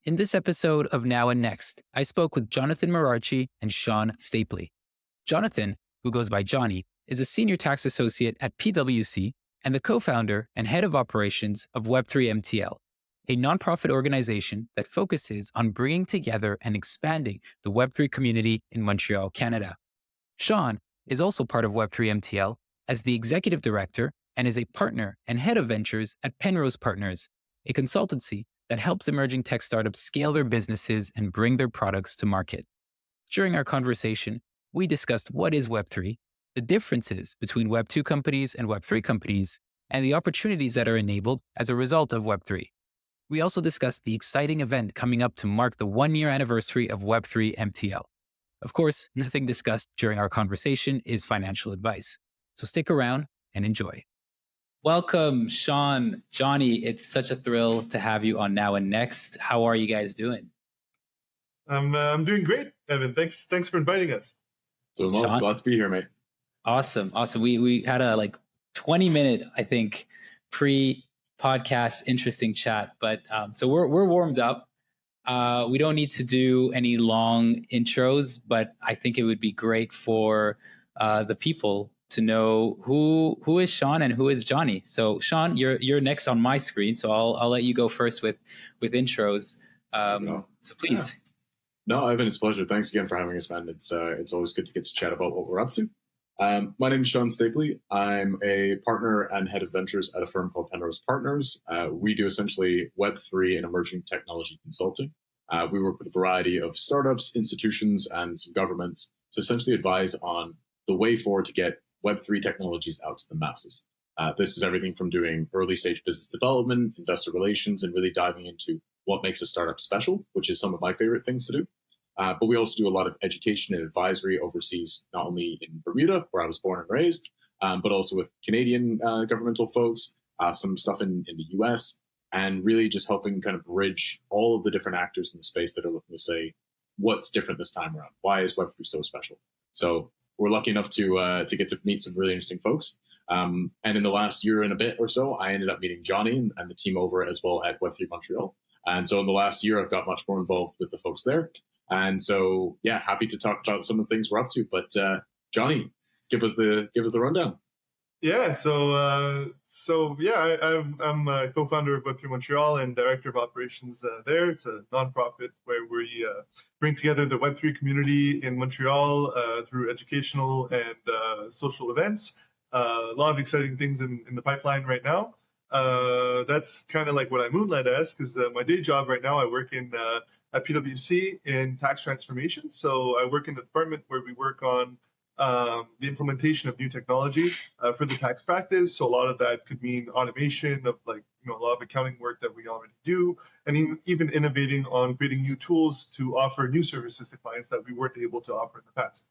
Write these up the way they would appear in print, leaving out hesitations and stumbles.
In this episode of Now and Next, I spoke with Jonathan Mirarchi and Sean Stapley. Jonathan, who goes by Johnny, is a senior tax associate at PwC and the co-founder and head of operations of Web3 MTL, a nonprofit organization that focuses on bringing together and expanding the Web3 community in Montreal, Canada. Sean is also part of Web3 MTL as the executive director and is a partner and head of ventures at Penrose Partners, a consultancy that helps emerging tech startups scale their businesses and bring their products to market. During our conversation, we discussed what is Web3, the differences between Web2 companies and Web3 companies, and the opportunities that are enabled as a result of Web3. We also discussed the exciting event coming up to mark the 1-year anniversary of Web3 MTL. Of course, nothing discussed during our conversation is financial advice. So stick around and enjoy. Welcome, Sean, Johnny. It's such a thrill to have you on Now and Next. How are you guys doing? I'm doing great, Evan. Thanks for inviting us. So glad to be here, mate. Awesome. We had a 20-minute, I think, pre-podcast interesting chat. But so we're warmed up. We don't need to do any long intros, but I think it would be great for the people to know who is Sean and who is Johnny. So Sean, you're next on my screen, so I'll let you go first with intros. So please. Yeah. No, Evan, it's a pleasure. Thanks again for having us, man. It's always good to get to chat about what we're up to. My name is Sean Stapley. I'm a partner and head of ventures at a firm called Penrose Partners. We do essentially Web3 and emerging technology consulting. We work with a variety of startups, institutions, and some governments to essentially advise on the way forward to get Web3 technologies out to the masses. This is everything from doing early stage business development, investor relations, and really diving into what makes a startup special, which is some of my favorite things to do. But we also do a lot of education and advisory overseas, not only in Bermuda, where I was born and raised, but also with Canadian governmental folks, some stuff in the US, and really just helping kind of bridge all of the different actors in the space that are looking to say, what's different this time around? Why is Web3 so special? So we're lucky enough to get to meet some really interesting folks. And in the last year and a bit or so, I ended up meeting Johnny and the team over as well at Web3 Montreal. And so in the last year, I've got much more involved with the folks there. And so, yeah, happy to talk about some of the things we're up to. But Johnny, give us the rundown. Yeah, I'm a co-founder of Web3 Montreal and director of operations there. It's a nonprofit where we bring together the Web3 community in Montreal through educational and social events. A lot of exciting things in the pipeline right now. That's kind of like what I moonlight as, because my day job right now, I work at PwC in tax transformation. So I work in the department where we work on the implementation of new technology for the tax practice. So a lot of that could mean automation of a lot of accounting work that we already do, and even innovating on creating new tools to offer new services to clients that we weren't able to offer in the past.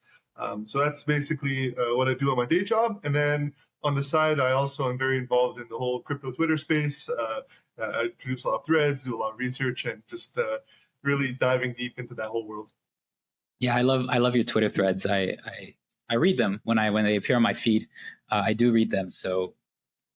So that's basically what I do on my day job. And then on the side, I also am very involved in the whole crypto Twitter space. I produce a lot of threads, do a lot of research, and just really diving deep into that whole world. Yeah, I love your Twitter threads. I read them when they appear on my feed. I do read them. So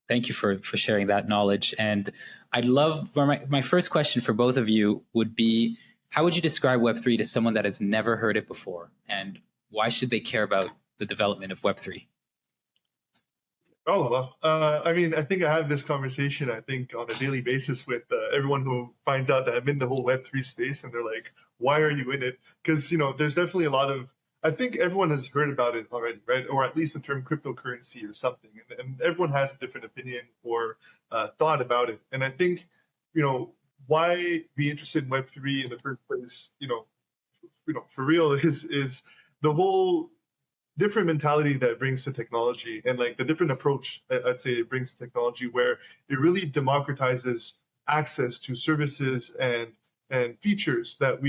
thank you for sharing that knowledge. And I'd love, my first question for both of you would be, how would you describe Web3 to someone that has never heard it before? And why should they care about the development of Web3? Oh, well, I think I have this conversation, on a daily basis with everyone who finds out that I'm in the whole Web3 space, and they're like, why are you in it? Because, there's definitely a lot of, I think everyone has heard about it already, right? Or at least the term cryptocurrency or something. And everyone has a different opinion or thought about it. And I think, why be interested in Web3 in the first place, for real is the whole different mentality that it brings to technology, and the different approach I'd say it brings to technology, where it really democratizes access to services and features that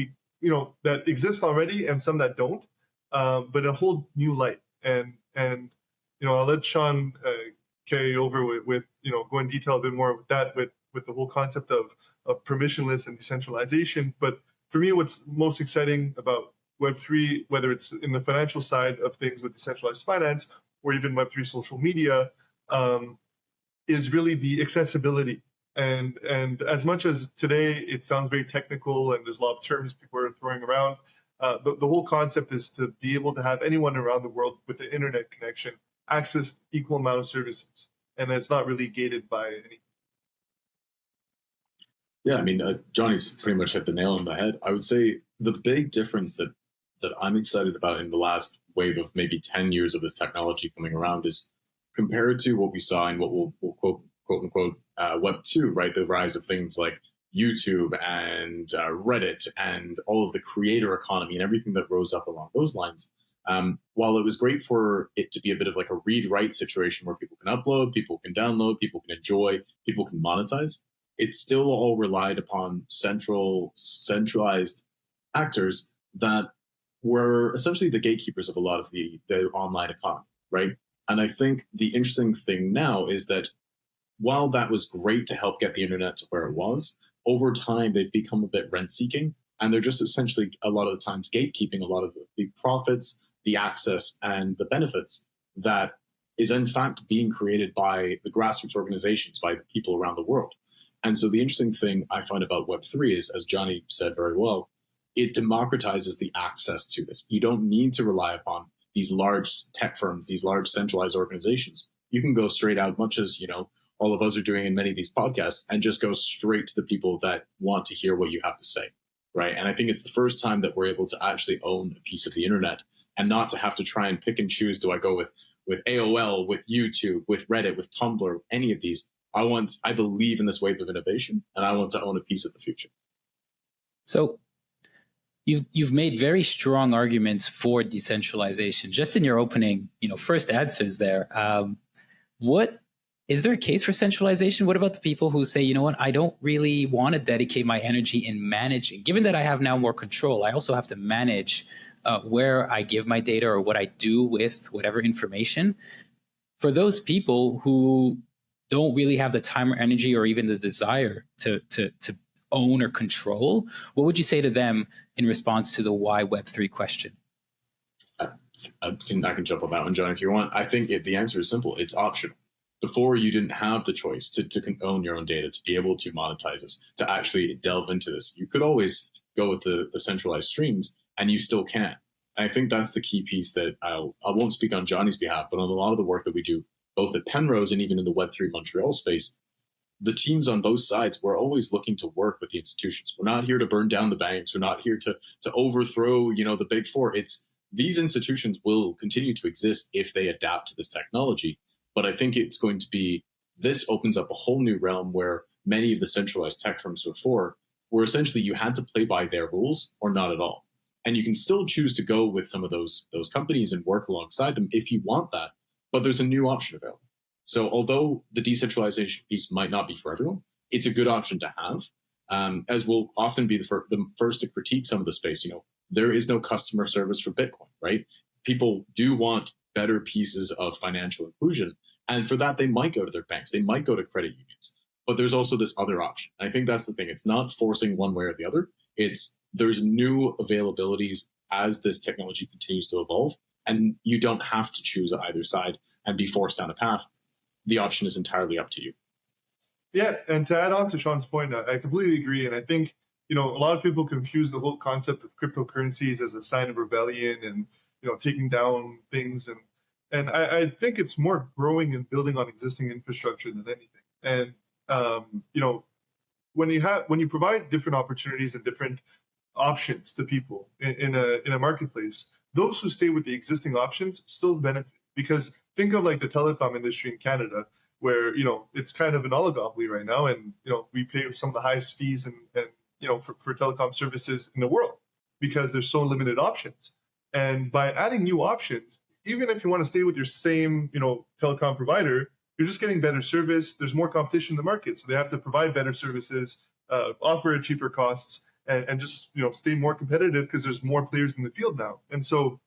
that exist already and some that don't, but in a whole new light. And I'll let Sean carry over with go in detail a bit more with that, with the whole concept of permissionless and decentralization. But for me, what's most exciting about Web3, whether it's in the financial side of things with decentralized finance or even Web3 social media, is really the accessibility And as much as today it sounds very technical and there's a lot of terms people are throwing around, the whole concept is to be able to have anyone around the world with the internet connection access equal amount of services, and it's not really gated by any. Yeah, I mean, Johnny's pretty much hit the nail on the head. I would say the big difference that I'm excited about in the last wave of maybe 10 years of this technology coming around is compared to what we saw in what we'll quote unquote Web 2, right? The rise of things like YouTube and Reddit and all of the creator economy and everything that rose up along those lines. While it was great for it to be a bit of like a read-write situation where people can upload, people can download, people can enjoy, people can monetize, it still all relied upon centralized actors that were essentially the gatekeepers of a lot of the online economy, right? And I think the interesting thing now is that while that was great to help get the internet to where it was, over time they've become a bit rent-seeking, and they're just essentially a lot of the times gatekeeping a lot of the profits, the access, and the benefits that is in fact being created by the grassroots organizations, by the people around the world. And so the interesting thing I find about Web3 is, as Johnny said very well, it democratizes the access to this. You don't need to rely upon these large tech firms, these large centralized organizations. You can go straight out, much as, you know, all of us are doing in many of these podcasts, and just go straight to the people that want to hear what you have to say, right? And I think it's the first time that we're able to actually own a piece of the internet and not to have to try and pick and choose. Do I go with AOL, with YouTube, with Reddit, with Tumblr, any of these? I believe in this wave of innovation, and I want to own a piece of the future. So you've made very strong arguments for decentralization. Just in your opening, first answers there. What is there a case for centralization? What about the people who say, you know what, I don't really want to dedicate my energy in managing. Given that I have now more control, I also have to manage where I give my data or what I do with whatever information. For those people who don't really have the time or energy or even the desire to own or control, what would you say to them in response to the why Web3 question? I can jump on that one, John, if you want. I think the answer is simple. It's optional. Before, you didn't have the choice to own your own data, to be able to monetize this, to actually delve into this. You could always go with the centralized streams, and you still can. And I think that's the key piece that I won't speak on Johnny's behalf, but on a lot of the work that we do, both at Penrose and even in the Web3 Montreal space, the teams on both sides, we're always looking to work with the institutions. We're not here to burn down the banks. We're not here to overthrow, the big four. It's these institutions will continue to exist if they adapt to this technology. But I think it's going to be, this opens up a whole new realm where many of the centralized tech firms before were essentially you had to play by their rules or not at all. And you can still choose to go with some of those companies and work alongside them if you want that. But there's a new option available. So although the decentralization piece might not be for everyone, it's a good option to have, as we'll often be the first to critique some of the space. There is no customer service for Bitcoin, right? People do want better pieces of financial inclusion. And for that, they might go to their banks. They might go to credit unions. But there's also this other option. I think that's the thing. It's not forcing one way or the other. There's new availabilities as this technology continues to evolve. And you don't have to choose either side and be forced down a path. The option is entirely up to you. Yeah, and to add on to Sean's point, I completely agree. And I think, a lot of people confuse the whole concept of cryptocurrencies as a sign of rebellion and, taking down things. And I think it's more growing and building on existing infrastructure than anything. And, when you provide different opportunities and different options to people in a marketplace, those who stay with the existing options still benefit. Because think of like the telecom industry in Canada, where it's kind of an oligopoly right now, and we pay some of the highest fees and for telecom services in the world because there's so limited options. And by adding new options, even if you want to stay with your same telecom provider, you're just getting better service. There's more competition in the market, so they have to provide better services, offer at cheaper costs, and just stay more competitive because there's more players in the field now. And so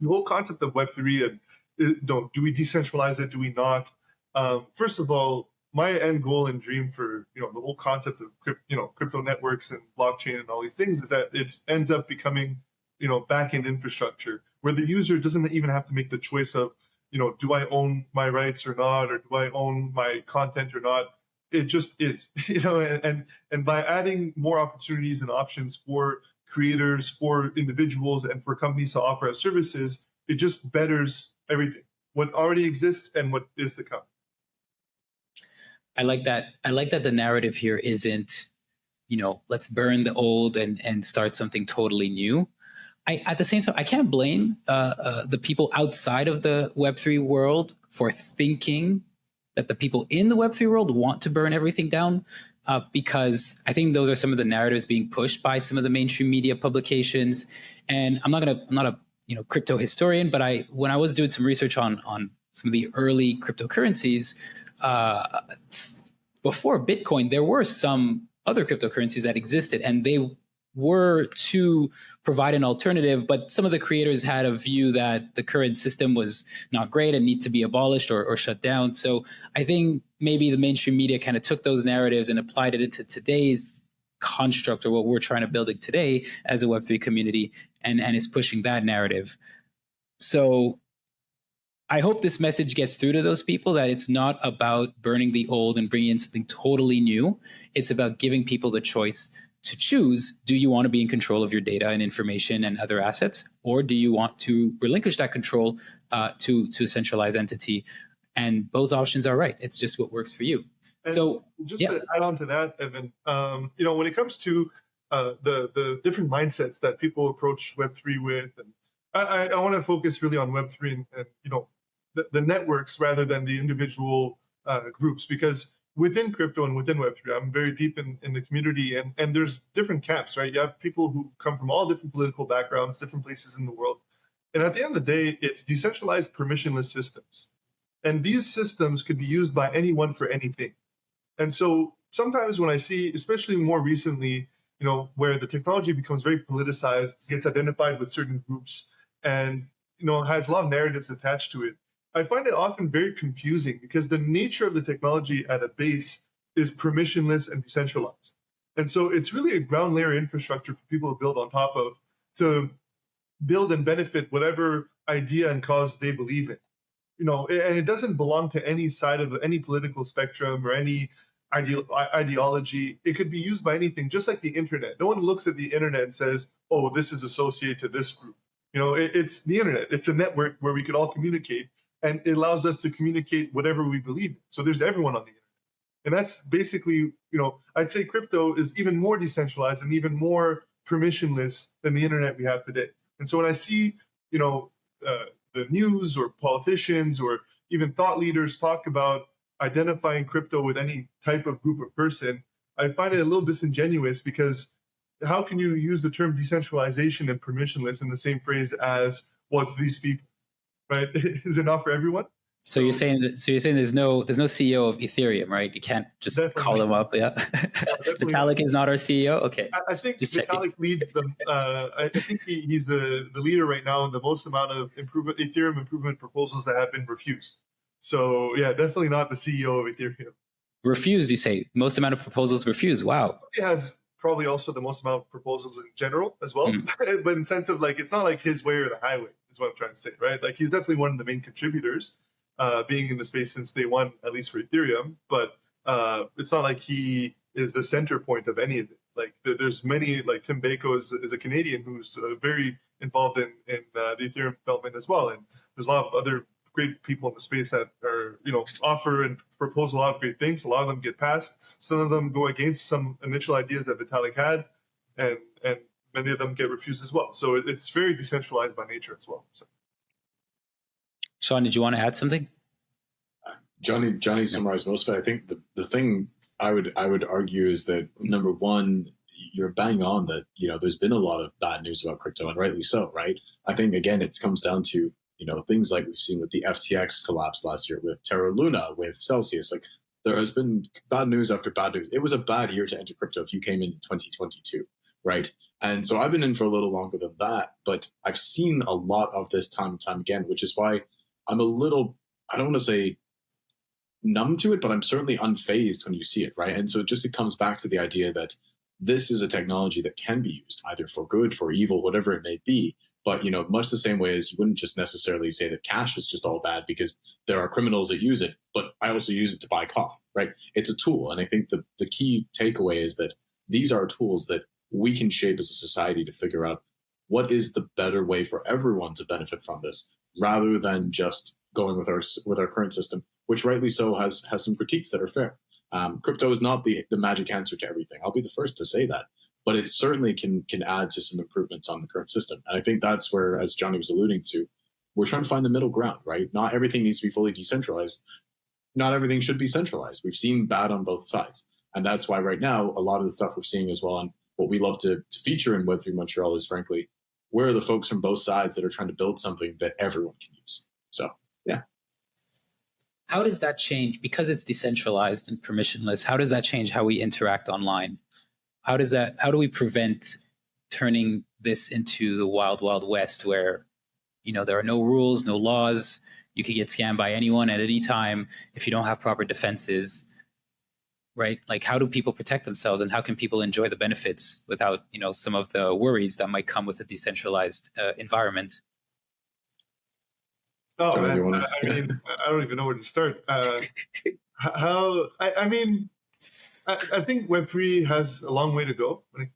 the whole concept of Web3 and do we decentralize it? Do we not? First of all, my end goal and dream for the whole concept of crypto networks and blockchain and all these things is that it ends up becoming back-end infrastructure where the user doesn't even have to make the choice of do I own my rights or not, or do I own my content or not? it just is, you know, and by adding more opportunities and options for creators, for individuals, and for companies to offer as services, it just betters everything, what already exists and what is to come. I like that. I like that the narrative here isn't, you know, let's burn the old and start something totally new. At the same time, I can't blame the people outside of the Web3 world for thinking that the people in the Web3 world want to burn everything down, because I think those are some of the narratives being pushed by some of the mainstream media publications. And I'm not a crypto historian, but when I was doing some research on some of the early cryptocurrencies, before Bitcoin, there were some other cryptocurrencies that existed, and they were to provide an alternative, but some of the creators had a view that the current system was not great and need to be abolished or shut down. So I think maybe the mainstream media kind of took those narratives and applied it into today's construct, or what we're trying to build today as a Web3 community, and is pushing that narrative. So I hope this message gets through to those people that it's not about burning the old and bringing in something totally new. It's about giving people the choice to choose. Do you want to be in control of your data and information and other assets, or do you want to relinquish that control to a centralized entity? And both options are right. It's just what works for you. And so just to add on to that, Evan, when it comes to the different mindsets that people approach Web3 with, and I want to focus really on Web3 and the networks rather than the individual groups, because within crypto and within Web3, I'm very deep in the community, and there's different camps, right? You have people who come from all different political backgrounds, different places in the world. And at the end of the day, it's decentralized permissionless systems. And these systems could be used by anyone for anything. And so sometimes when I see, especially more recently, where the technology becomes very politicized, gets identified with certain groups, and has a lot of narratives attached to it, I find it often very confusing, because the nature of the technology at a base is permissionless and decentralized. And so it's really a ground layer infrastructure for people to build on top of, to build and benefit whatever idea and cause they believe in. And it doesn't belong to any side of any political spectrum or any ideology. It could be used by anything, just like the internet. No one looks at the internet and says, oh, this is associated to this group. It's the internet. It's a network where we could all communicate, and it allows us to communicate whatever we believe in. So there's everyone on the internet. And that's basically, I'd say crypto is even more decentralized and even more permissionless than the internet we have today. And so when I see, the news or politicians or even thought leaders talk about identifying crypto with any type of group or person, I find it a little disingenuous, because how can you use the term decentralization and permissionless in the same phrase as, well, it's these people, right? Is it not for everyone? So you're saying there's no CEO of Ethereum, right? You can't just call him up. Yeah. Vitalik is not our CEO. Okay. I think Vitalik leads them. I think he's the leader right now in the most amount of Ethereum improvement proposals that have been refused. So yeah, definitely not the CEO of Ethereum. Refused, you say? Most amount of proposals refused. Wow. He has probably also the most amount of proposals in general as well. But in the sense of, like, it's not like his way or the highway is what I'm trying to say, right? Like, he's definitely one of the main contributors, being in the space since day one, at least for Ethereum. But it's not like he is the center point of any of it. Like, there's many, like Tim Bako is a Canadian who's very involved in the Ethereum development as well. And there's a lot of other great people in the space that are, offer and propose a lot of great things. A lot of them get passed. Some of them go against some initial ideas that Vitalik had, and many of them get refused as well. So it's very decentralized by nature as well. So. Sean, did you want to add something? Johnny summarized most of it. I think the thing I would argue is that, number one, you're bang on that, there's been a lot of bad news about crypto, and rightly so, right? I think, again, it comes down to, things like we've seen with the FTX collapse last year, with Terra Luna, with Celsius. Like, there has been bad news after bad news. It was a bad year to enter crypto if you came in 2022, right? And so I've been in for a little longer than that, but I've seen a lot of this time and time again, which is why I'm a little, I don't want to say numb to it, but I'm certainly unfazed when you see it, right? And so it comes back to the idea that this is a technology that can be used either for good, for evil, whatever it may be. But, much the same way as you wouldn't just necessarily say that cash is just all bad because there are criminals that use it, but I also use it to buy coffee, right? It's a tool. And I think the key takeaway is that these are tools that we can shape as a society to figure out what is the better way for everyone to benefit from this, rather than just going with our current system, which rightly so has some critiques that are fair. Crypto is not the magic answer to everything. I'll be the first to say that. But it certainly can add to some improvements on the current system. And I think that's where, as Johnny was alluding to, we're trying to find the middle ground, right? Not everything needs to be fully decentralized. Not everything should be centralized. We've seen bad on both sides. And that's why right now, a lot of the stuff we're seeing as well, and what we love to feature in Web3 Montreal is, frankly, where are the folks from both sides that are trying to build something that everyone can use? So, yeah. How does that change? Because it's decentralized and permissionless, how does that change how we interact online? How do we prevent turning this into the wild, wild west where, there are no rules, no laws, you could get scammed by anyone at any time if you don't have proper defenses, right? Like, how do people protect themselves, and how can people enjoy the benefits without, some of the worries that might come with a decentralized environment? Oh, man. I don't even know where to start. I think Web3 has a long way to go. When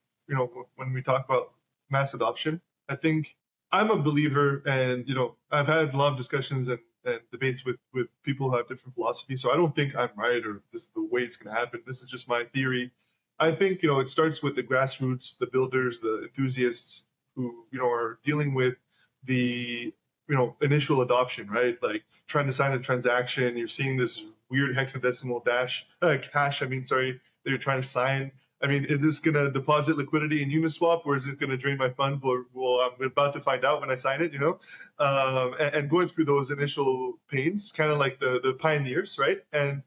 we talk about mass adoption, I think I'm a believer, and I've had a lot of discussions and debates with people who have different philosophies. So I don't think I'm right or this is the way it's going to happen. This is just my theory. I think it starts with the grassroots, the builders, the enthusiasts who are dealing with the initial adoption, right? Like trying to sign a transaction, you're seeing this weird hexadecimal cash, that you're trying to sign. Is this going to deposit liquidity in Uniswap, or is it going to drain my funds? Well, I'm about to find out when I sign it, and going through those initial pains, kind of like the pioneers, right? And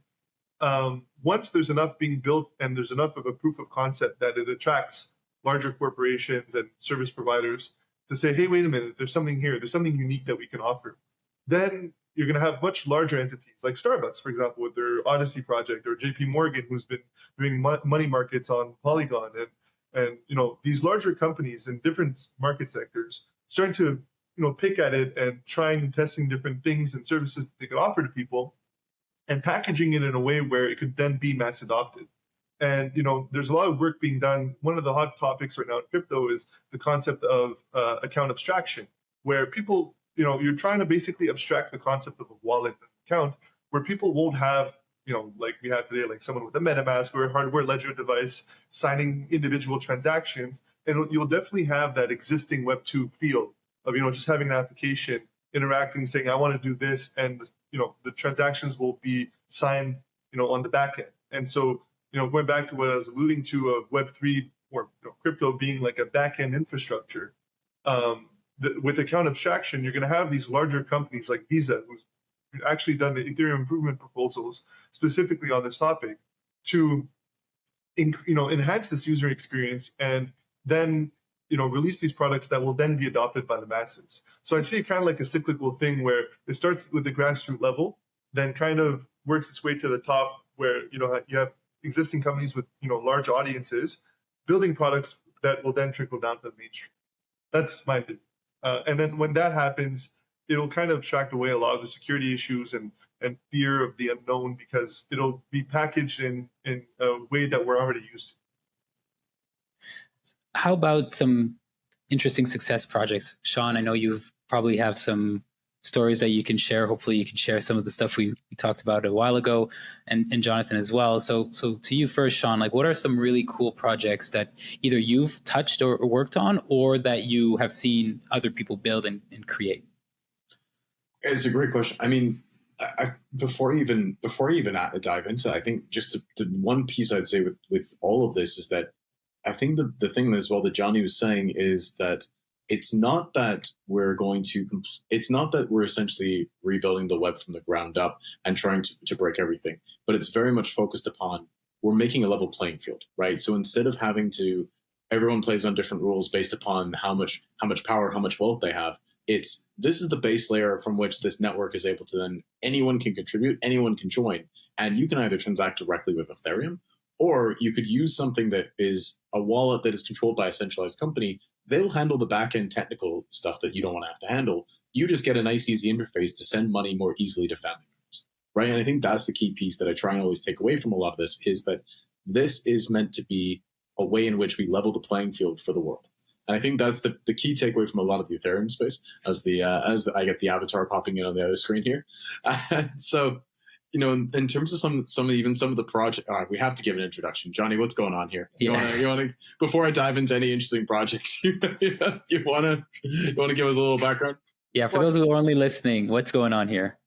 once there's enough being built and there's enough of a proof of concept that it attracts larger corporations and service providers to say, hey, wait a minute, there's something here, there's something unique that we can offer, then you're going to have much larger entities like Starbucks, for example, with their Odyssey project, or JP Morgan, who's been doing money markets on Polygon, and these larger companies in different market sectors starting to pick at it and trying and testing different things and services that they could offer to people, and packaging it in a way where it could then be mass adopted. And there's a lot of work being done. One of the hot topics right now in crypto is the concept of account abstraction, where people, you're trying to basically abstract the concept of a wallet account, where people won't have, like we have today, like someone with a MetaMask or a hardware ledger device signing individual transactions. And you'll definitely have that existing Web2 feel of, just having an application, interacting, saying, I want to do this. And, the transactions will be signed, on the back end. And so, going back to what I was alluding to of Web3 or crypto being like a back-end infrastructure, with account abstraction, you're going to have these larger companies like Visa, who's actually done the Ethereum improvement proposals specifically on this topic to, enhance this user experience, and then, release these products that will then be adopted by the masses. So I see it kind of like a cyclical thing where it starts with the grassroots level, then kind of works its way to the top, where you have existing companies with large audiences building products that will then trickle down to the mainstream. That's my opinion. And then when that happens, it'll kind of abstract away a lot of the security issues and fear of the unknown, because it'll be packaged in a way that we're already used to. How about some interesting success projects? Sean, I know you probably have some stories that you can share. Hopefully you can share some of the stuff we talked about a while ago, and Jonathan as well. So to you first, Sean, like, what are some really cool projects that either you've touched or worked on, or that you have seen other people build and create? It's a great question. Before I even dive into it, I think just the one piece I'd say with all of this is that I think the thing as well that Johnny was saying is that it's not that we're essentially rebuilding the web from the ground up and trying to break everything, but it's very much focused upon, we're making a level playing field, right? So instead of having to, everyone plays on different rules based upon how much power, how much wealth they have. This is the base layer from which this network is able to then, anyone can contribute, anyone can join, and you can either transact directly with Ethereum, Or you could use something that is a wallet that is controlled by a centralized company. They'll handle the back-end technical stuff that you don't want to have to handle. You just get a nice, easy interface to send money more easily to family members, right? And I think that's the key piece that I try and always take away from a lot of this, is that this is meant to be a way in which we level the playing field for the world. And I think that's the key takeaway from a lot of the Ethereum space, as I get the avatar popping in on the other screen here. So, in terms of some of the project, we have to give an introduction. Johnny, what's going on here? You want to before I dive into any interesting projects, you want to give us a little background? Yeah, for those who are only listening, what's going on here?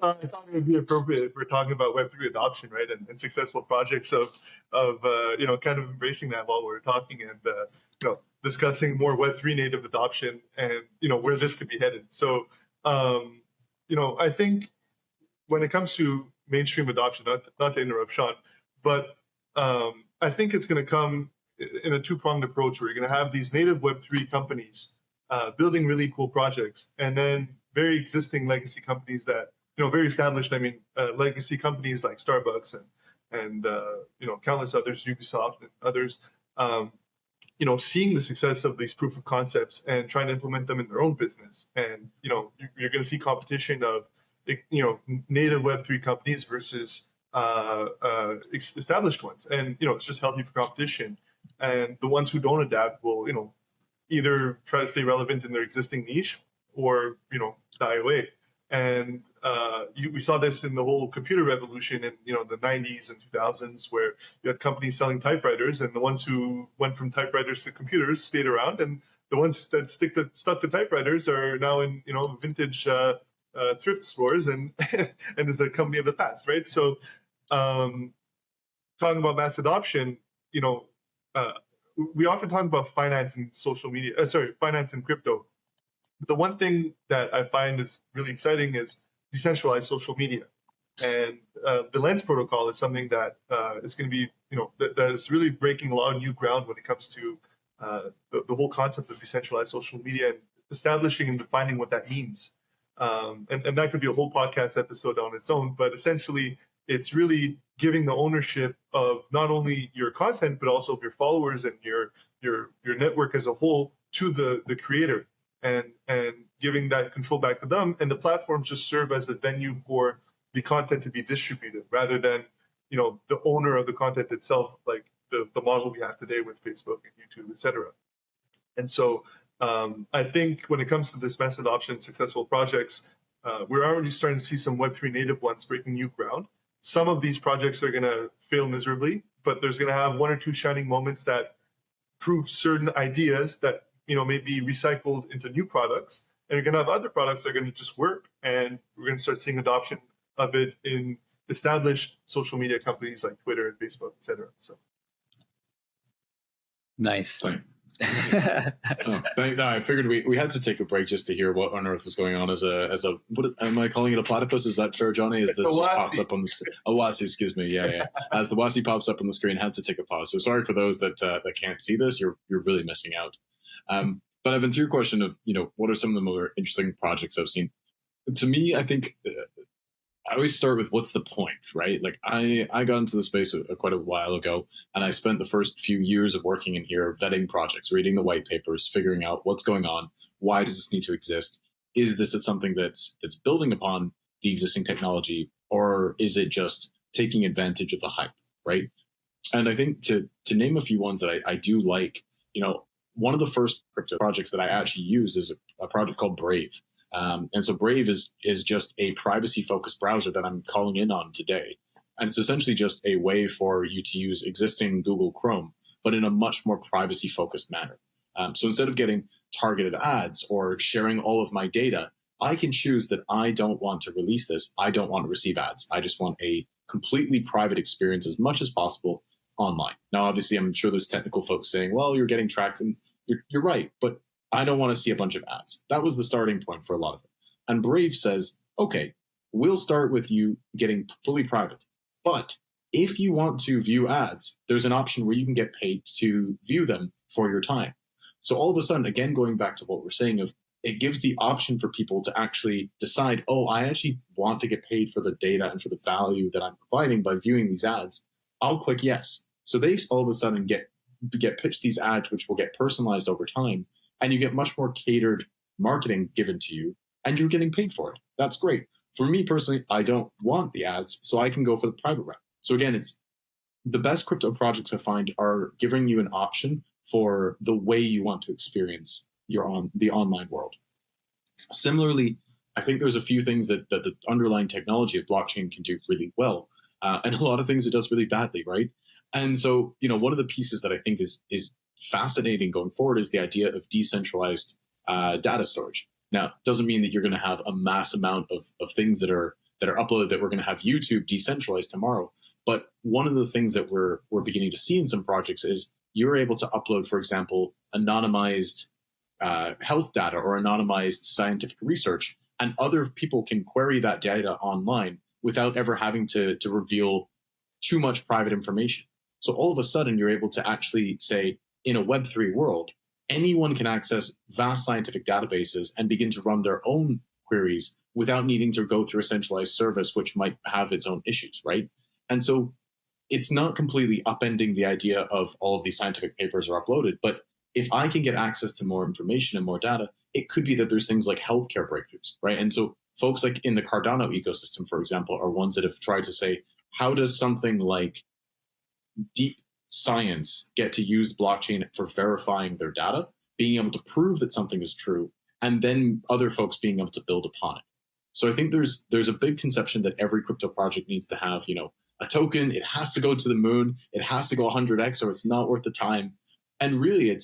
I thought it would be appropriate if we're talking about Web3 adoption, right, and successful projects of kind of embracing that while we're talking and discussing more Web3 native adoption and where this could be headed. So I think when it comes to mainstream adoption, not to interrupt Sean, but I think it's going to come in a two-pronged approach where you're going to have these native Web3 companies building really cool projects, and then very existing legacy companies that very established. I mean, legacy companies like Starbucks and countless others, Ubisoft and others, seeing the success of these proof of concepts and trying to implement them in their own business. And you're going to see competition of native Web3 companies versus established ones, and it's just healthy for competition. And the ones who don't adapt will either try to stay relevant in their existing niche or die away. And we saw this in the whole computer revolution in the 90s and 2000s, where you had companies selling typewriters, and the ones who went from typewriters to computers stayed around, and the ones that stuck to typewriters are now in vintage thrift stores and and is a company of the past, right? So talking about mass adoption, we often talk about finance and social media, finance and crypto. But the one thing that I find is really exciting is decentralized social media. And the Lens protocol is something that is going to be, that is really breaking a lot of new ground when it comes to the whole concept of decentralized social media and establishing and defining what that means. And that could be a whole podcast episode on its own, but essentially it's really giving the ownership of not only your content, but also of your followers and your network as a whole to the creator, and giving that control back to them. And the platforms just serve as a venue for the content to be distributed rather than, the owner of the content itself, like the model we have today with Facebook and YouTube, et cetera. And so I think when it comes to this mass adoption successful projects, we're already starting to see some Web3 native ones breaking new ground. Some of these projects are going to fail miserably, but there's going to have one or two shining moments that prove certain ideas that may be recycled into new products. And you're going to have other products that are going to just work, and we're going to start seeing adoption of it in established social media companies like Twitter and Facebook, et cetera. So nice. I figured we had to take a break just to hear what on earth was going on as a what am I calling it, a platypus? Is that fair, Johnny? As this pops up on the screen, a wasi, excuse me. Yeah. As the wasi pops up on the screen, had to take a pause. So sorry for those that can't see this. You're really missing out. But Evan, to your question of what are some of the more interesting projects I've seen? To me, I think I always start with what's the point, right? Like I got into the space quite a while ago, and I spent the first few years of working in here vetting projects, reading the white papers, figuring out what's going on, why does this need to exist? Is this something that's building upon the existing technology, or is it just taking advantage of the hype, right? And I think to name a few ones that I do like, one of the first crypto projects that I actually use is a project called Brave. And so Brave is just a privacy-focused browser that I'm calling in on today. And it's essentially just a way for you to use existing Google Chrome, but in a much more privacy-focused manner. So instead of getting targeted ads or sharing all of my data, I can choose that I don't want to release this. I don't want to receive ads. I just want a completely private experience as much as possible online. Now, obviously, I'm sure there's technical folks saying, well, you're getting tracked, and you're right, but I don't want to see a bunch of ads. That was the starting point for a lot of it. And Brave says, okay, we'll start with you getting fully private. But if you want to view ads, there's an option where you can get paid to view them for your time. So all of a sudden, again, going back to what we're saying of, it gives the option for people to actually decide, oh, I actually want to get paid for the data and for the value that I'm providing by viewing these ads. I'll click yes. So they all of a sudden get pitched these ads, which will get personalized over time, and you get much more catered marketing given to you, and you're getting paid for it. That's great. For me personally, I don't want the ads, so I can go for the private route. So again, it's the best crypto projects I find are giving you an option for the way you want to experience the online world. Similarly, I think there's a few things that the underlying technology of blockchain can do really well, and a lot of things it does really badly, right? And so, one of the pieces that I think is fascinating going forward is the idea of decentralized data storage. Now, it doesn't mean that you're going to have a mass amount of things that are uploaded, that we're going to have YouTube decentralized tomorrow. But one of the things that we're beginning to see in some projects is you're able to upload, for example, anonymized health data or anonymized scientific research, and other people can query that data online without ever having to reveal too much private information. So all of a sudden, you're able to actually say, in a Web3 world, anyone can access vast scientific databases and begin to run their own queries without needing to go through a centralized service, which might have its own issues, right? And so it's not completely upending the idea of all of these scientific papers are uploaded, but if I can get access to more information and more data, it could be that there's things like healthcare breakthroughs, right? And so folks like in the Cardano ecosystem, for example, are ones that have tried to say, how does something like deep science get to use blockchain for verifying their data, being able to prove that something is true, and then other folks being able to build upon it. So I think there's a big conception that every crypto project needs to have, a token. It has to go to the moon. It has to go 100x, or it's not worth the time. And really,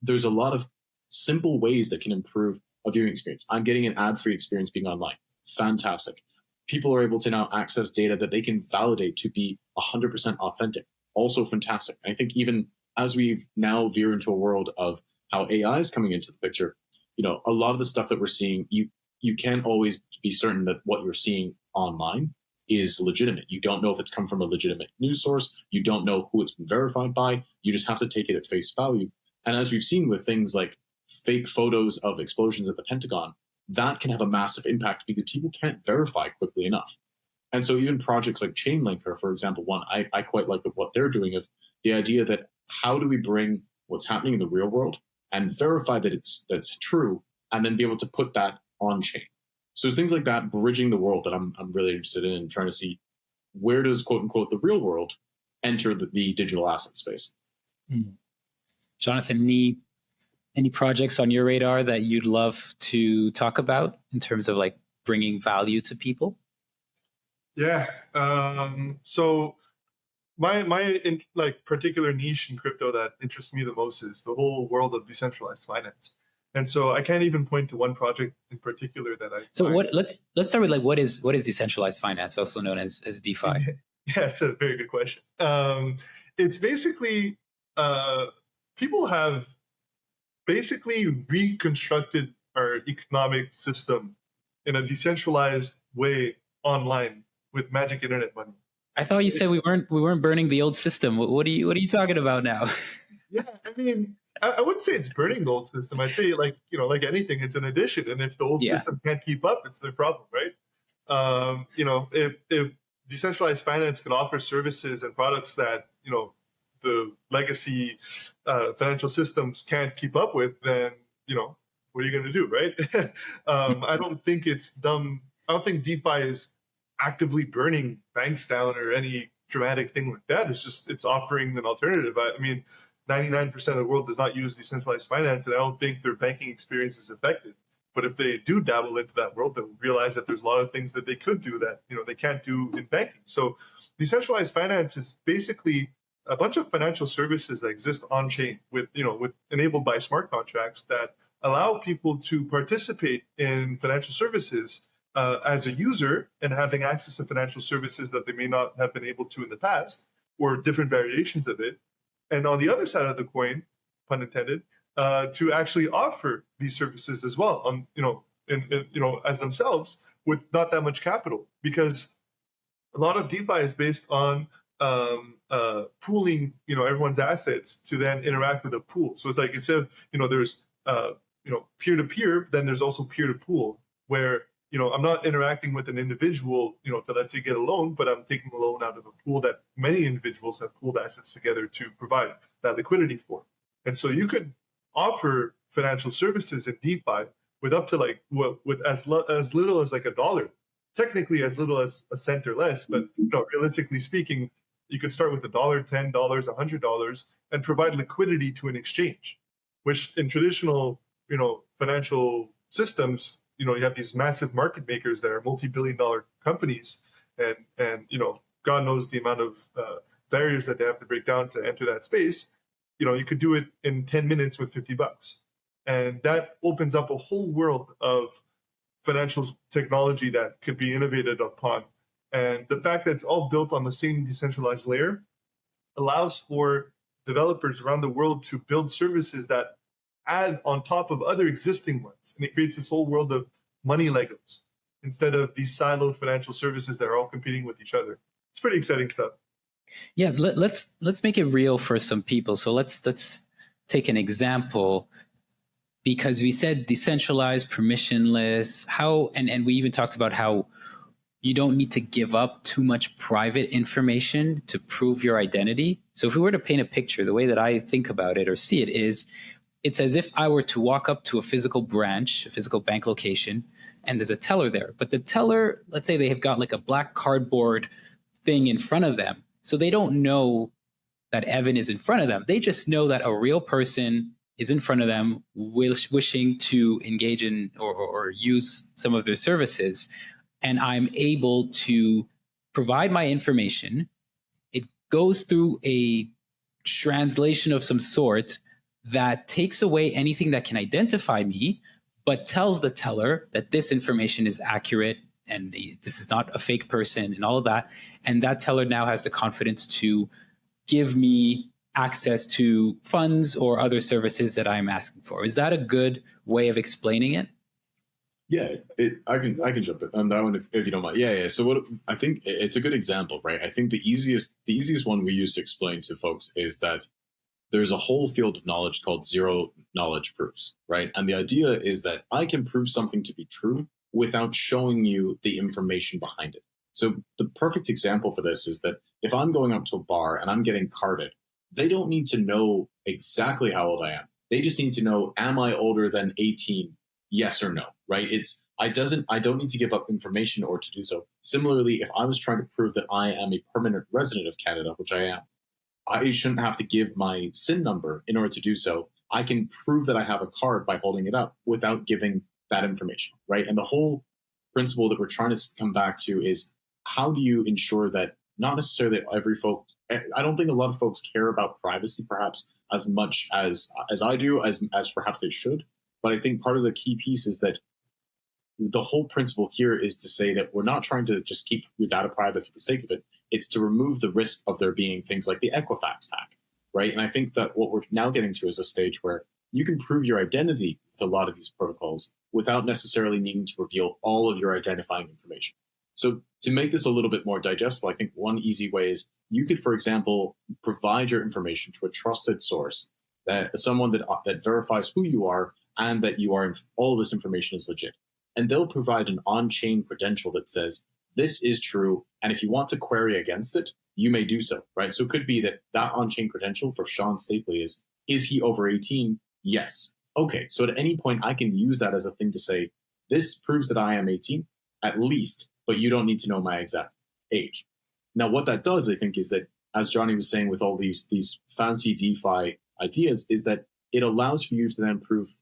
there's a lot of simple ways that can improve a viewing experience. I'm getting an ad-free experience being online. Fantastic. People are able to now access data that they can validate to be 100% authentic. Also fantastic. I think even as we've now veer into a world of how AI is coming into the picture, a lot of the stuff that we're seeing, you can't always be certain that what you're seeing online is legitimate. You don't know if it's come from a legitimate news source. You don't know who it's been verified by. You just have to take it at face value. And as we've seen with things like fake photos of explosions at the Pentagon, that can have a massive impact because people can't verify quickly enough. And so even projects like Chainlinker, for example, one, I quite like what they're doing, of the idea that how do we bring what's happening in the real world and verify that that's true, and then be able to put that on chain. So there's things like that, bridging the world, that I'm really interested in, and trying to see where does, quote unquote, the real world enter the digital asset space. Jonathan, any projects on your radar that you'd love to talk about in terms of like bringing value to people? Yeah. So my particular niche in crypto that interests me the most is the whole world of decentralized finance. And so I can't even point to one project in particular that I. So let's start with like what is decentralized finance, also known as DeFi? Yeah, it's a very good question. It's basically people have basically reconstructed our economic system in a decentralized way online with magic internet money. I thought you said we weren't burning the old system. What are you talking about now? Yeah, I mean, I wouldn't say it's burning the old system. I'd say like anything, it's an addition, and if the old system can't keep up, it's their problem, right? If decentralized finance can offer services and products that the legacy financial systems can't keep up with, then what are you going to do, right? I don't think it's dumb. I don't think DeFi is actively burning banks down or any dramatic thing like that. It's offering an alternative. I mean, 99% of the world does not use decentralized finance, and I don't think their banking experience is affected. But if they do dabble into that world, they'll realize that there's a lot of things that they could do that they can't do in banking. So decentralized finance is basically a bunch of financial services that exist on chain with enabled by smart contracts that allow people to participate in financial services as a user and having access to financial services that they may not have been able to in the past, or different variations of it. And on the other side of the coin, pun intended, to actually offer these services as well, as themselves, with not that much capital, because a lot of DeFi is based on pooling, everyone's assets to then interact with a pool. So it's like, instead of there's peer to peer, then there's also peer to pool, where I'm not interacting with an individual, to let's say get a loan, but I'm taking a loan out of a pool that many individuals have pooled assets together to provide that liquidity for. And so you could offer financial services in DeFi with up to with as little as like $1, technically as little as a cent or less, but realistically speaking, you could start with $1, $10, $100, and provide liquidity to an exchange, which in traditional, financial systems, you have these massive market makers that are multi-billion-dollar companies, and God knows the amount of barriers that they have to break down to enter that space. You could do it in 10 minutes with $50, and that opens up a whole world of financial technology that could be innovated upon. And the fact that it's all built on the same decentralized layer allows for developers around the world to build services that add on top of other existing ones. And it creates this whole world of money Legos instead of these siloed financial services that are all competing with each other. It's pretty exciting stuff. Yes, let's make it real for some people. So let's take an example, because we said decentralized, permissionless, and we even talked about how you don't need to give up too much private information to prove your identity. So if we were to paint a picture, the way that I think about it or see it is, it's as if I were to walk up to a physical branch, a physical bank location, and there's a teller there. But the teller, let's say they have got like a black cardboard thing in front of them. So they don't know that Evan is in front of them. They just know that a real person is in front of them wishing to engage in or use some of their services. And I'm able to provide my information. It goes through a translation of some sort that takes away anything that can identify me, but tells the teller that this information is accurate and this is not a fake person and all of that. And that teller now has the confidence to give me access to funds or other services that I'm asking for. Is that a good way of explaining it? Yeah, I can jump in on that one if you don't mind. Yeah. So what I think it's a good example, right? I think the easiest one we use to explain to folks is that there's a whole field of knowledge called zero knowledge proofs, right? And the idea is that I can prove something to be true without showing you the information behind it. So the perfect example for this is that if I'm going up to a bar and I'm getting carded, they don't need to know exactly how old I am. They just need to know, am I older than 18? Yes or no, right? I don't need to give up information or to do so. Similarly, if I was trying to prove that I am a permanent resident of Canada, which I am, I shouldn't have to give my SIN number in order to do so. I can prove that I have a card by holding it up without giving that information, right? And the whole principle that we're trying to come back to is, how do you ensure that not necessarily I don't think a lot of folks care about privacy perhaps as much as I do, as perhaps they should. But I think part of the key piece is that the whole principle here is to say that we're not trying to just keep your data private for the sake of it. It's to remove the risk of there being things like the Equifax hack, right? And I think that what we're now getting to is a stage where you can prove your identity with a lot of these protocols without necessarily needing to reveal all of your identifying information. So to make this a little bit more digestible, I think one easy way is you could, for example, provide your information to a trusted source, that someone that verifies who you are and that all of this information is legit. And they'll provide an on-chain credential that says, this is true, and if you want to query against it, you may do so, right? So it could be that on-chain credential for Sean Stapley is he over 18? Yes. Okay, so at any point, I can use that as a thing to say, this proves that I am 18, at least, but you don't need to know my exact age. Now, what that does, I think, is that, as Johnny was saying with all these fancy DeFi ideas, is that it allows for you to then prove,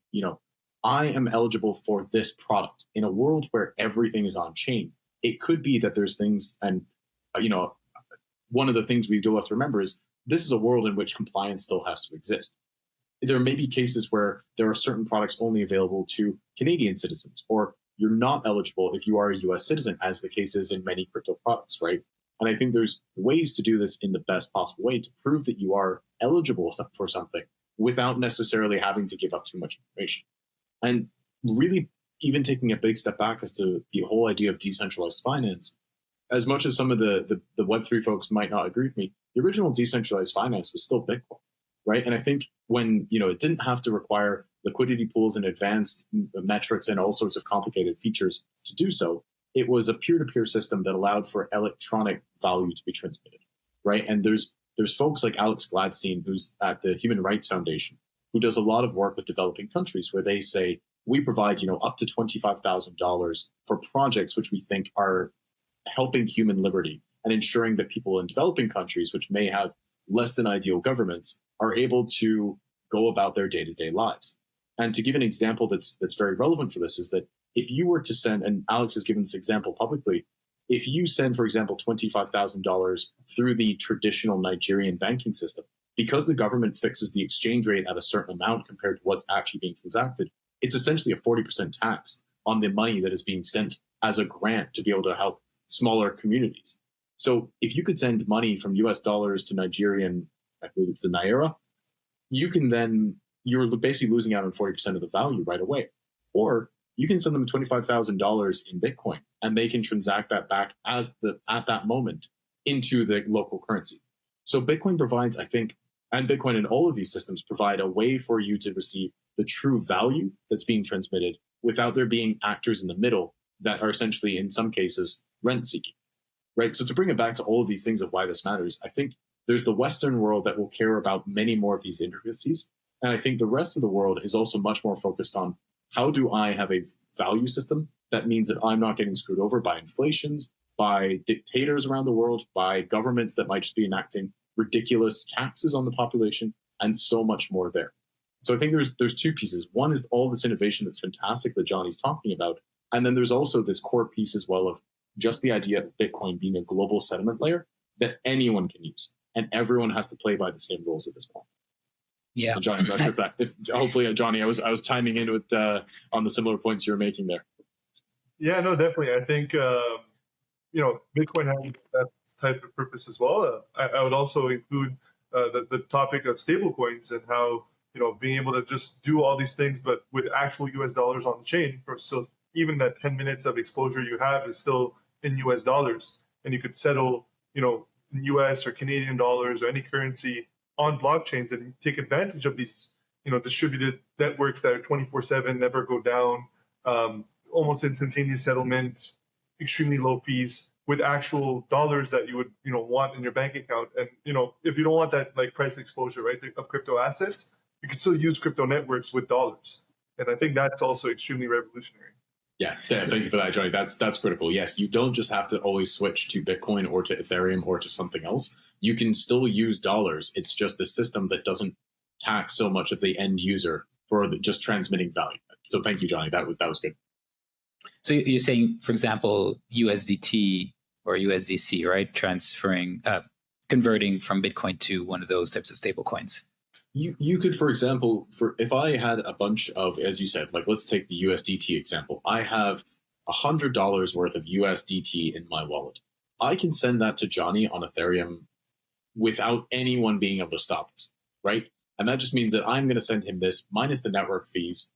I am eligible for this product. In a world where everything is on chain, it could be that there's things, and one of the things we do have to remember is this is a world in which compliance still has to exist. There may be cases where there are certain products only available to Canadian citizens, or you're not eligible if you are a US citizen, as the case is in many crypto products, right? And I think there's ways to do this in the best possible way to prove that you are eligible for something without necessarily having to give up too much information. And really, even taking a big step back as to the whole idea of decentralized finance, as much as some of the Web3 folks might not agree with me, the original decentralized finance was still Bitcoin, right? And I think when, it didn't have to require liquidity pools and advanced metrics and all sorts of complicated features to do so. It was a peer-to-peer system that allowed for electronic value to be transmitted, right? And there's folks like Alex Gladstein, who's at the Human Rights Foundation, who does a lot of work with developing countries where they say, we provide, up to $25,000 for projects which we think are helping human liberty and ensuring that people in developing countries, which may have less than ideal governments, are able to go about their day-to-day lives. And to give an example that's very relevant for this is that if you were to send, and Alex has given this example publicly, if you send, for example, $25,000 through the traditional Nigerian banking system, because the government fixes the exchange rate at a certain amount compared to what's actually being transacted, it's essentially a 40% tax on the money that is being sent as a grant to be able to help smaller communities. So if you could send money from US dollars to Nigerian, I believe it's the Naira, you're basically losing out on 40% of the value right away. Or you can send them $25,000 in Bitcoin and they can transact that back at that moment into the local currency. So Bitcoin provides, I think, and Bitcoin and all of these systems provide a way for you to receive the true value that's being transmitted without there being actors in the middle that are essentially, in some cases, rent seeking, right? So to bring it back to all of these things of why this matters, I think there's the Western world that will care about many more of these intricacies. And I think the rest of the world is also much more focused on how do I have a value system that means that I'm not getting screwed over by inflations, by dictators around the world, by governments that might just be enacting ridiculous taxes on the population, and so much more there. So I think there's two pieces. One is all this innovation that's fantastic that Johnny's talking about. And then there's also this core piece as well of just the idea of Bitcoin being a global settlement layer that anyone can use. And everyone has to play by the same rules at this point. Yeah. Johnny, I'm not sure if hopefully, Johnny, I was timing into it on the similar points you were making there. Yeah, no, definitely. I think, Bitcoin has that type of purpose as well. I would also include the topic of stablecoins and how, being able to just do all these things, but with actual US dollars on the chain. So even that 10 minutes of exposure you have is still in US dollars. And you could settle, in US or Canadian dollars or any currency on blockchains and take advantage of these, distributed networks that are 24/7, never go down, almost instantaneous settlement, extremely low fees with actual dollars that you would, want in your bank account. And, if you don't want that like price exposure, right, of crypto assets, you can still use crypto networks with dollars. And I think that's also extremely revolutionary. Yeah, thank you for that, Johnny. That's critical. Yes, you don't just have to always switch to Bitcoin or to Ethereum or to something else. You can still use dollars. It's just the system that doesn't tax so much of the end user for just transmitting value. So thank you, Johnny. That was good. So you're saying, for example, USDT or USDC, right? Converting from Bitcoin to one of those types of stable coins. You could, for example, if I had a bunch of, as you said, like let's take the USDT example. I have $100 worth of USDT in my wallet. I can send that to Johnny on Ethereum without anyone being able to stop us, right? And that just means that I'm going to send him this minus the network fees,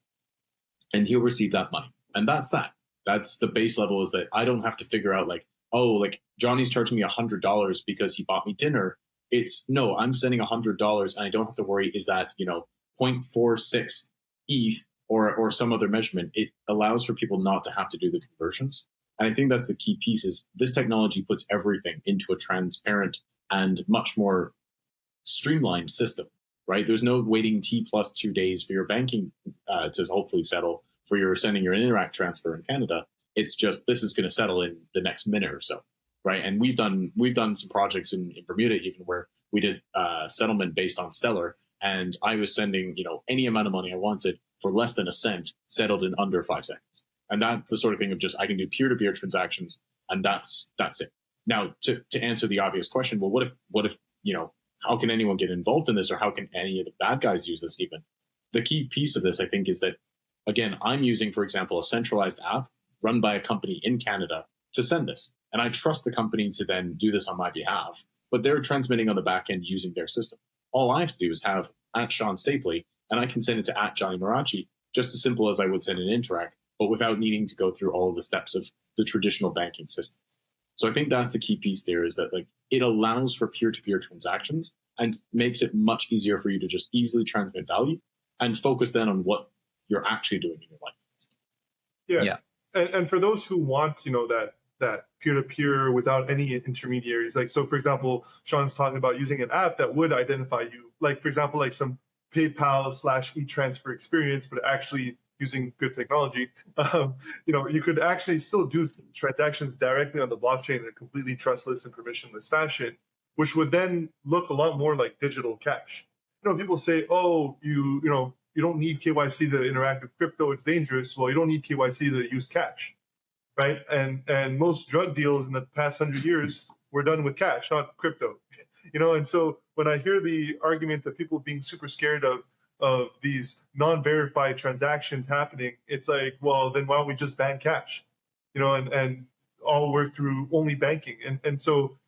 and he'll receive that money. And that's that. That's the base level, is that I don't have to figure out like, oh, like Johnny's charging me $100 because he bought me dinner. It's no, I'm sending $100 and I don't have to worry, is that, 0.46 ETH or some other measurement. It allows for people not to have to do the conversions. And I think that's the key piece, is this technology puts everything into a transparent and much more streamlined system, right? There's no waiting T+2 days for your banking to hopefully settle for your sending your Interact transfer in Canada. It's just, this is going to settle in the next minute or so. Right, and we've done some projects in Bermuda even where we did settlement based on Stellar, and I was sending any amount of money I wanted for less than a cent, settled in under 5 seconds. And that's the sort of thing of just I can do peer-to-peer transactions, and that's it. Now to answer the obvious question, well, what if how can anyone get involved in this, or how can any of the bad guys use this even? The key piece of this, I think, is that again, I'm using, for example, a centralized app run by a company in Canada to send this. And I trust the company to then do this on my behalf, but they're transmitting on the back end using their system. All I have to do is have @Sean Stapley, and I can send it to @Johnny Mirarchi, just as simple as I would send an Interact, but without needing to go through all of the steps of the traditional banking system. So I think that's the key piece there, is that like it allows for peer-to-peer transactions and makes it much easier for you to just easily transmit value and focus then on what you're actually doing in your life. Yeah. And for those who want, that peer-to-peer without any intermediaries, like, so for example, Sean's talking about using an app that would identify you, like, for example, like some PayPal / e-transfer experience, but actually using good technology, you could actually still do transactions directly on the blockchain in a completely trustless and permissionless fashion, which would then look a lot more like digital cash. People say, oh, you don't need KYC to interact with crypto, it's dangerous. Well, you don't need KYC to use cash, right? And most drug deals in the past 100 years were done with cash, not crypto. And so when I hear the argument of people being super scared of these non-verified transactions happening, it's like, well, then why don't we just ban cash, and all work through only banking? And so,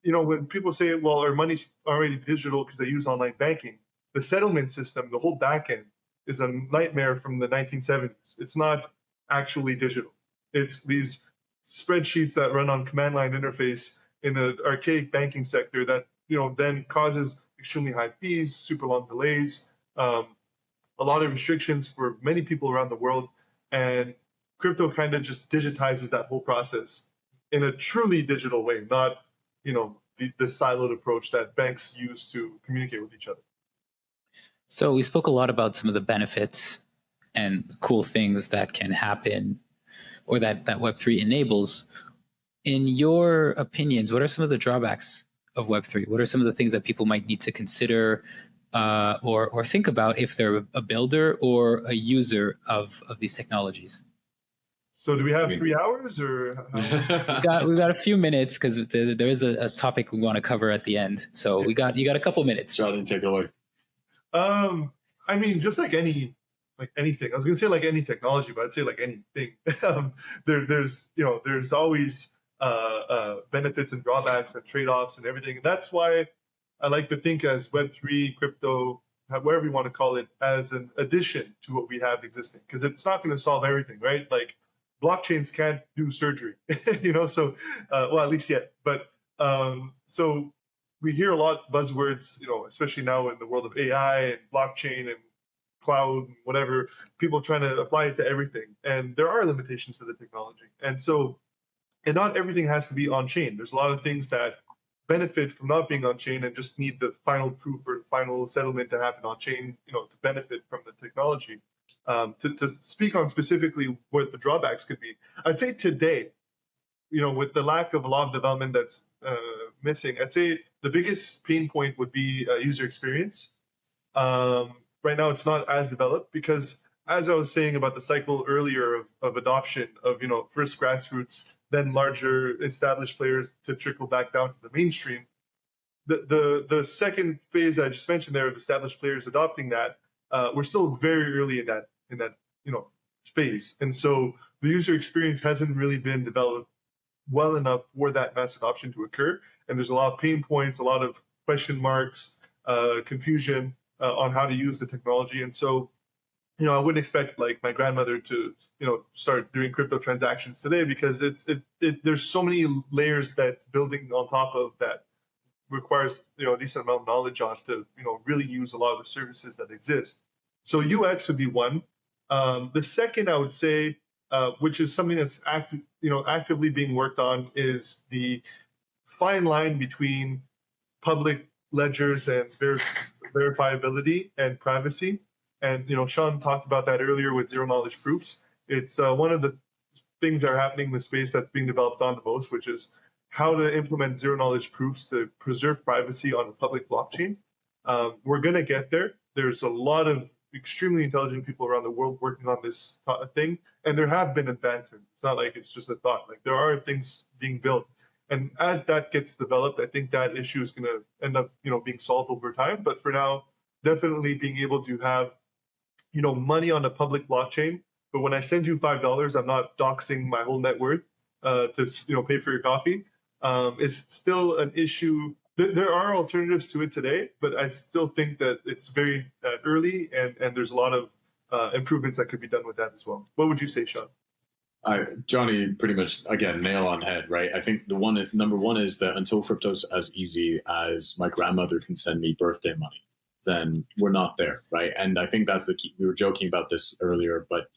when people say, well, our money's already digital because they use online banking, the settlement system, the whole backend, is a nightmare from the 1970s. It's not actually digital. It's these spreadsheets that run on command line interface in the archaic banking sector that then causes extremely high fees, super long delays, a lot of restrictions for many people around the world. And crypto kind of just digitizes that whole process in a truly digital way, not the siloed approach that banks use to communicate with each other. So we spoke a lot about some of the benefits and cool things that can happen, or that Web3 enables. In your opinions, what are some of the drawbacks of Web3? What are some of the things that people might need to consider or think about if they're a builder or a user of these technologies? So do we have 3 hours or? We've got a few minutes because there is a topic we want to cover at the end. So you got a couple minutes. Jordan, take it away. Just like anything. I was gonna say like any technology, but I'd say like anything. There's always benefits and drawbacks and trade-offs and everything. And that's why I like to think as Web3, crypto, whatever you want to call it, as an addition to what we have existing, because it's not going to solve everything, right? Like blockchains can't do surgery, so, well, at least yet. But so we hear a lot of buzzwords, especially now in the world of AI and blockchain and cloud and whatever, people trying to apply it to everything. And there are limitations to the technology. And not everything has to be on chain. There's a lot of things that benefit from not being on chain and just need the final proof or final settlement to happen on chain, to benefit from the technology. To speak on specifically what the drawbacks could be, I'd say today, with the lack of a lot of development that's missing, I'd say the biggest pain point would be user experience. Right now, it's not as developed because, as I was saying about the cycle earlier of adoption of, first grassroots, then larger established players to trickle back down to the mainstream. The second phase I just mentioned there of established players adopting that, we're still very early in that phase, and so the user experience hasn't really been developed well enough for that mass adoption to occur. And there's a lot of pain points, a lot of question marks, confusion on how to use the technology. And so, I wouldn't expect like my grandmother to, start doing crypto transactions today, because there's so many layers that's building on top of that requires, a decent amount of knowledge on to, really use a lot of the services that exist. So UX would be one. The second, I would say, which is something that's actively being worked on, is the fine line between public ledgers and verifiability and privacy. And Sean talked about that earlier with zero knowledge proofs. It's one of the things that are happening in the space that's being developed on the most, which is how to implement zero knowledge proofs to preserve privacy on a public blockchain. We're going to get there. There's a lot of extremely intelligent people around the world working on this thing, and there have been advancements. It's not like it's just a thought. Like there are things being built, and as that gets developed, I think that issue is going to end up, being solved over time. But for now, definitely being able to have, money on a public blockchain. But when I send you $5, I'm not doxing my whole net worth to, pay for your coffee. Is still an issue. There are alternatives to it today, but I still think that it's very early, and there's a lot of improvements that could be done with that as well. What would you say, Sean? Johnny, pretty much, again, nail on head, right? I think number one is that until crypto's as easy as my grandmother can send me birthday money, then we're not there, right? And I think that's the key. We were joking about this earlier, but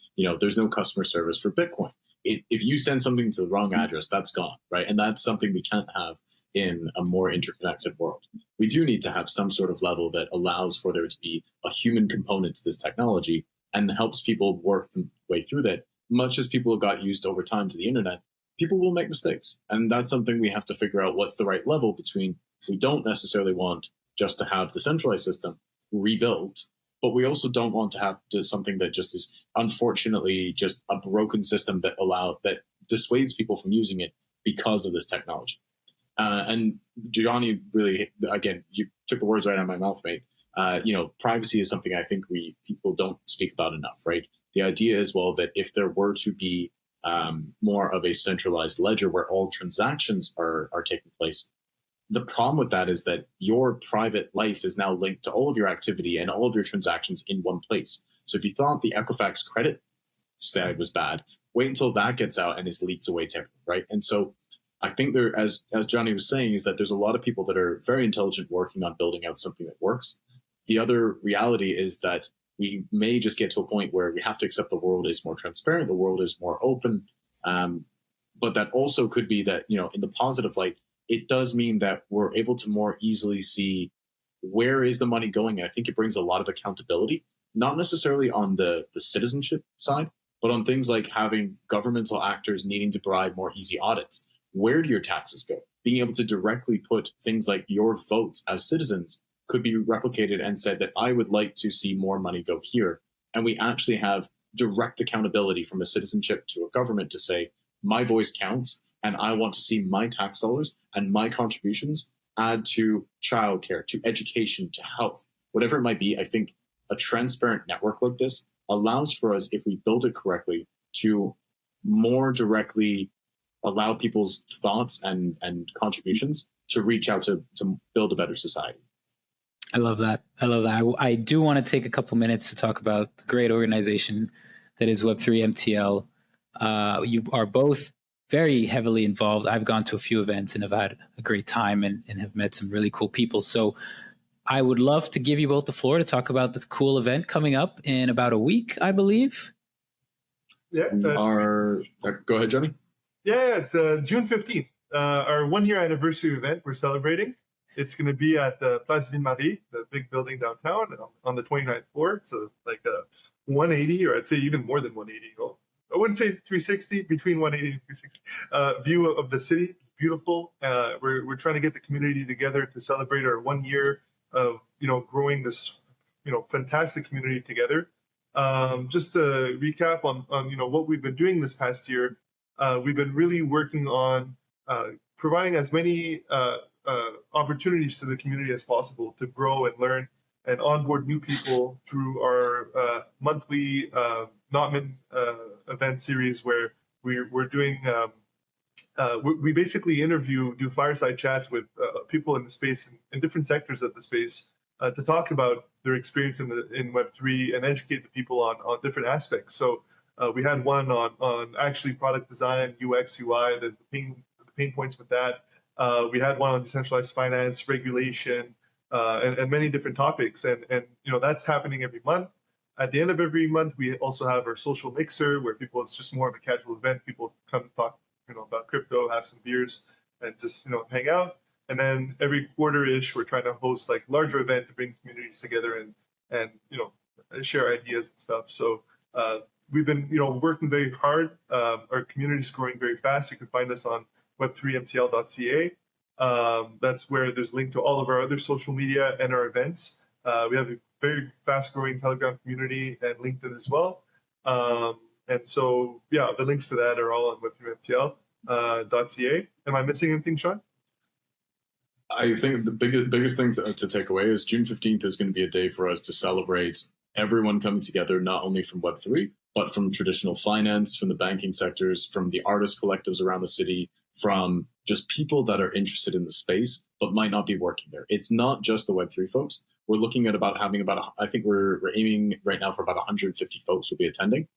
there's no customer service for Bitcoin. If you send something to the wrong address, that's gone, right? And that's something we can't have in a more interconnected world. We do need to have some sort of level that allows for there to be a human component to this technology and helps people work their way through that. Much as people got used over time to the internet, people will make mistakes. And that's something we have to figure out what's the right level between. We don't necessarily want just to have the centralized system rebuilt, but we also don't want to have something that just is unfortunately just a broken system that dissuades people from using it because of this technology. And Johnny, really, again, you took the words right out of my mouth, mate. Privacy is something I think people don't speak about enough, right? The idea is, well, that if there were to be more of a centralized ledger where all transactions are taking place, the problem with that is that your private life is now linked to all of your activity and all of your transactions in one place. So if you thought the Equifax credit stat was bad, wait until that gets out and is leaked away to everyone, right? And so I think there, as Johnny was saying, is that there's a lot of people that are very intelligent working on building out something that works. The other reality is that we may just get to a point where we have to accept the world is more transparent, the world is more open. But that also could be that, in the positive light, it does mean that we're able to more easily see where is the money going. And I think it brings a lot of accountability, not necessarily on the citizenship side, but on things like having governmental actors needing to provide more easy audits. Where do your taxes go? Being able to directly put things like your votes as citizens could be replicated and said that I would like to see more money go here. And we actually have direct accountability from a citizenship to a government to say, my voice counts, and I want to see my tax dollars and my contributions add to childcare, to education, to health, whatever it might be. I think a transparent network like this allows for us, if we build it correctly, to more directly allow people's thoughts and contributions to reach out to build a better society. I love that. I do want to take a couple minutes to talk about the great organization that is Web3 MTL. You are both very heavily involved. I've gone to a few events and have had a great time and have met some really cool people. So I would love to give you both the floor to talk about this cool event coming up in about a week, I believe. Yeah. Go ahead, Johnny. Yeah, it's June 15th, our 1-year anniversary event we're celebrating. It's going to be at the Place Ville-Marie, the big building downtown, on the 29th floor. So like a 180, or I'd say even more than 180. I wouldn't say 360, between 180 and 360 view of the city. It's beautiful. We're trying to get the community together to celebrate our 1 year of growing this fantastic community together. Just to recap on what we've been doing this past year, we've been really working on providing as many opportunities to the community as possible to grow and learn and onboard new people through our monthly Notman event series, where we're doing we basically do fireside chats with people in the space in different sectors of the space to talk about their experience in Web3 and educate the people on different aspects. So we had one on actually product design, UX, UI, the pain points with that. We had one on decentralized finance, regulation, and many different topics. And that's happening every month. At the end of every month, we also have our social mixer, where it's just more of a casual event. People come talk, about crypto, have some beers, and just hang out. And then every quarter-ish, we're trying to host like larger event to bring communities together and share ideas and stuff. So we've been working very hard. Our community is growing very fast. You can find us on web3mtl.ca. That's where there's a link to all of our other social media and our events. We have a very fast-growing Telegram community and LinkedIn as well. And so, yeah, the links to that are all on web3mtl.ca. Am I missing anything, Sean? I think the biggest thing to take away is June 15th is going to be a day for us to celebrate everyone coming together, not only from Web3, but from traditional finance, from the banking sectors, from the artist collectives around the city, from just people that are interested in the space, but might not be working there. It's not just the Web3 folks. We're looking at I think we're aiming right now for about 150 folks will be attending.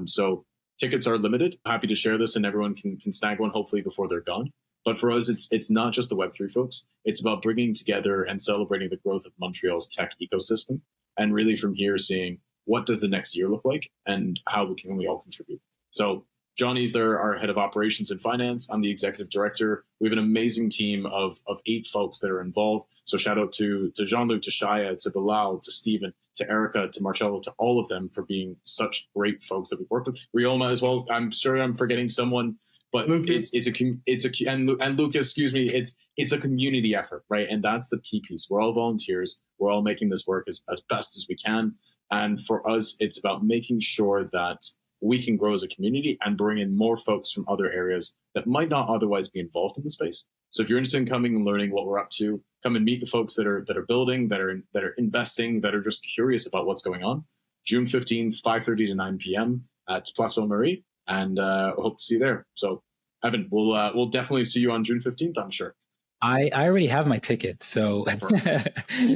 So tickets are limited. Happy to share this and everyone can snag one hopefully before they're gone. But for us, it's not just the Web3 folks. It's about bringing together and celebrating the growth of Montreal's tech ecosystem. And really from here, seeing what does the next year look like and how can we all contribute. So Johnny's there, our head of operations and finance. I'm the executive director. We have an amazing team of 8 folks that are involved. So shout out to Jean-Luc, to Shaya, to Bilal, to Stephen, to Erica, to Marcello, to all of them for being such great folks that we've worked with. Rioma as well. I'm sure I'm forgetting someone, but Lucas. and Lucas, excuse me, it's a community effort, right? And that's the key piece. We're all volunteers. We're all making this work as best as we can. And for us, it's about making sure that we can grow as a community and bring in more folks from other areas that might not otherwise be involved in the space. So if you're interested in coming and learning what we're up to, come and meet the folks that are building, that are investing, that are just curious about what's going on. June 15th, 5:30 to 9 p.m. at Place Ville-Marie, and hope to see you there. So Evan, we'll definitely see you on June 15th, I'm sure. I already have my ticket, so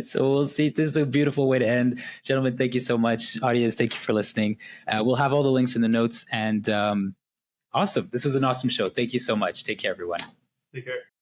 so we'll see. This is a beautiful way to end. Gentlemen, thank you so much. Audience, thank you for listening. We'll have all the links in the notes, and awesome. This was an awesome show. Thank you so much. Take care, everyone. Take care.